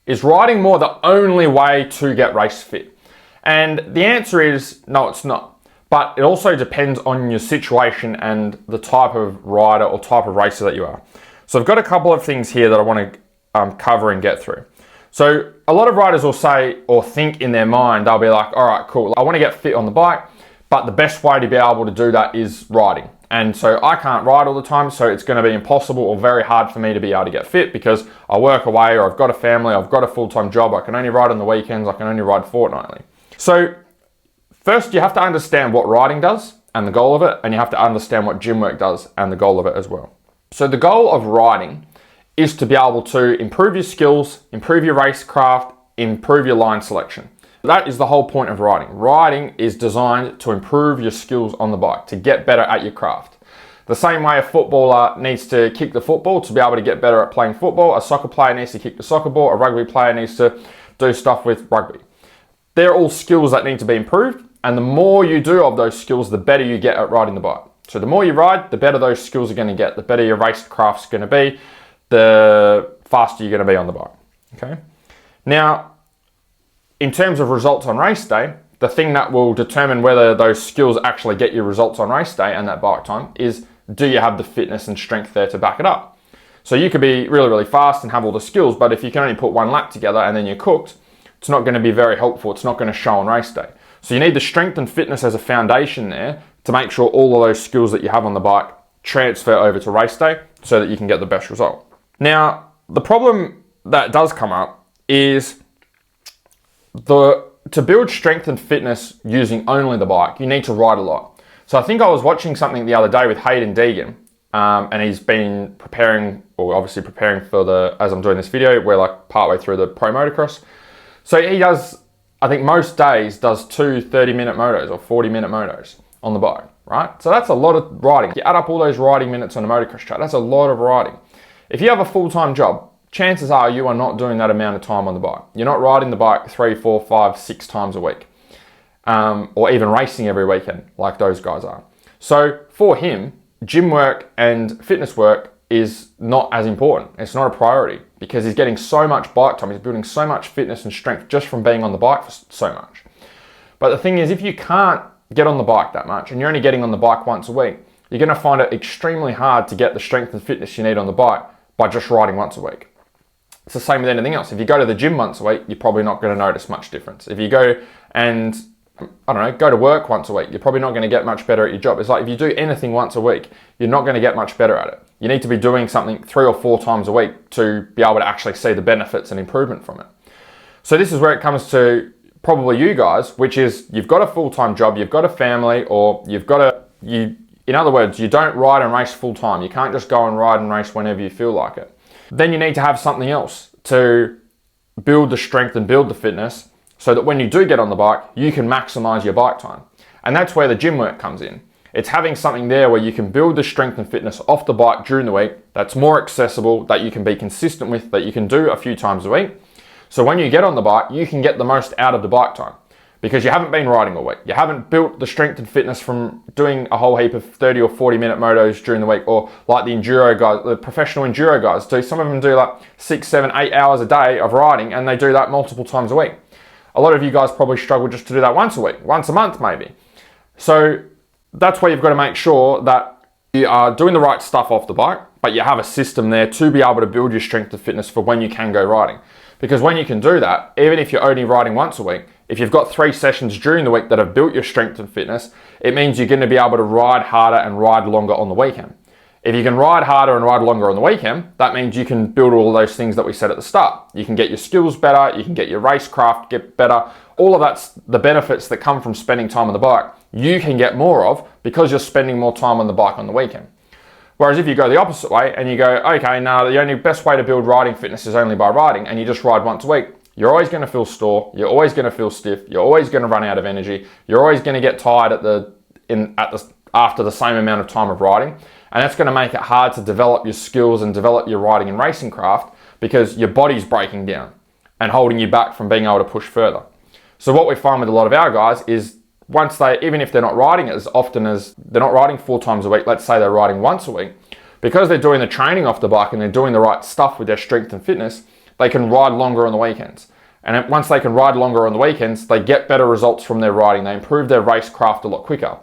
is riding more the only way to get race fit? And the answer is no, it's not. But it also depends on your situation and the type of rider or type of racer that you are. So I've got a couple of things here that I want to cover and get through. So a lot of riders will say or think in their mind, they'll be like, all right, cool, I want to get fit on the bike, but the best way to be able to do that is riding. And so I can't ride all the time, so it's going to be impossible or very hard for me to be able to get fit because I work away or I've got a family, I've got a full-time job, I can only ride on the weekends, I can only ride fortnightly. So first you have to understand what riding does and the goal of it, and you have to understand what gym work does and the goal of it as well. So the goal of riding is to be able to improve your skills, improve your racecraft, improve your line selection. That is the whole point of riding. Riding is designed to improve your skills on the bike, to get better at your craft. The same way a footballer needs to kick the football to be able to get better at playing football, a soccer player needs to kick the soccer ball, a rugby player needs to do stuff with rugby. They're all skills that need to be improved, and the more you do of those skills, the better you get at riding the bike. So the more you ride, the better those skills are going to get, the better your racecraft's going to be, the faster you're going to be on the bike. Okay. Now, in terms of results on race day, the thing that will determine whether those skills actually get you results on race day and that bike time is, do you have the fitness and strength there to back it up? So you could be really, really fast and have all the skills, but if you can only put one lap together and then you're cooked, it's not going to be very helpful. It's not going to show on race day. So you need the strength and fitness as a foundation there to make sure all of those skills that you have on the bike transfer over to race day so that you can get the best result. Now, the problem that does come up is to build strength and fitness using only the bike, you need to ride a lot. So I think I was watching something the other day with Hayden Deegan, and he's been preparing for as I'm doing this video, we're like partway through the pro motocross. So he does, I think most days does 2 30-minute motos or 40-minute motos on the bike, right? So that's a lot of riding. You add up all those riding minutes on a motocross track, that's a lot of riding. If you have a full-time job, chances are you are not doing that amount of time on the bike. You're not riding the bike 3, 4, 5, 6 times a week, or even racing every weekend like those guys are. So for him, gym work and fitness work is not as important. It's not a priority because he's getting so much bike time. He's building so much fitness and strength just from being on the bike for so much. But the thing is, if you can't get on the bike that much and you're only getting on the bike once a week, you're going to find it extremely hard to get the strength and fitness you need on the bike by just riding once a week. It's the same with anything else. If you go to the gym once a week, you're probably not going to notice much difference. If you go and, go to work once a week, you're probably not going to get much better at your job. It's like if you do anything once a week, you're not going to get much better at it. You need to be doing something 3 or 4 times a week to be able to actually see the benefits and improvement from it. So this is where it comes to probably you guys, which is you've got a full-time job, you've got a family, or in other words, you don't ride and race full time. You can't just go and ride and race whenever you feel like it. Then you need to have something else to build the strength and build the fitness so that when you do get on the bike, you can maximize your bike time. And that's where the gym work comes in. It's having something there where you can build the strength and fitness off the bike during the week that's more accessible, that you can be consistent with, that you can do a few times a week. So when you get on the bike, you can get the most out of the bike time. Because you haven't been riding all week. You haven't built the strength and fitness from doing a whole heap of 30 or 40-minute motos during the week, or like the enduro guys, the professional enduro guys do. Some of them do like 6, 7, 8 hours a day of riding, and they do that multiple times a week. A lot of you guys probably struggle just to do that once a week, once a month maybe. So that's where you've got to make sure that you are doing the right stuff off the bike, but you have a system there to be able to build your strength and fitness for when you can go riding. Because when you can do that, even if you're only riding once a week, if you've got 3 sessions during the week that have built your strength and fitness, it means you're going to be able to ride harder and ride longer on the weekend. If you can ride harder and ride longer on the weekend, that means you can build all those things that we said at the start. You can get your skills better, you can get your racecraft get better. All of that's the benefits that come from spending time on the bike. You can get more of because you're spending more time on the bike on the weekend. Whereas if you go the opposite way and you go, okay, now the only best way to build riding fitness is only by riding, and you just ride once a week, you're always going to feel sore, you're always going to feel stiff, you're always going to run out of energy, you're always going to get tired after the same amount of time of riding, and that's going to make it hard to develop your skills and develop your riding and racing craft because your body's breaking down and holding you back from being able to push further. So what we find with a lot of our guys is even if they're not riding as often as, they're not riding 4 times a week, let's say they're riding once a week, because they're doing the training off the bike and they're doing the right stuff with their strength and fitness, they can ride longer on the weekends. And once they can ride longer on the weekends, they get better results from their riding. They improve their racecraft a lot quicker.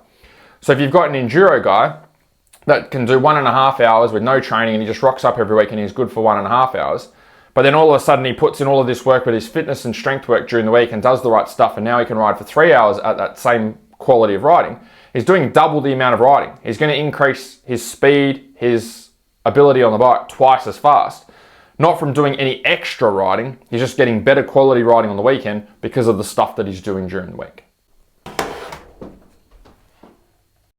So if you've got an enduro guy that can do 1.5 hours with no training and he just rocks up every week and he's good for 1.5 hours, but then all of a sudden he puts in all of this work with his fitness and strength work during the week and does the right stuff, and now he can ride for 3 hours at that same quality of riding. He's doing double the amount of riding. He's going to increase his speed, his ability on the bike twice as fast. Not from doing any extra riding, he's just getting better quality riding on the weekend because of the stuff that he's doing during the week.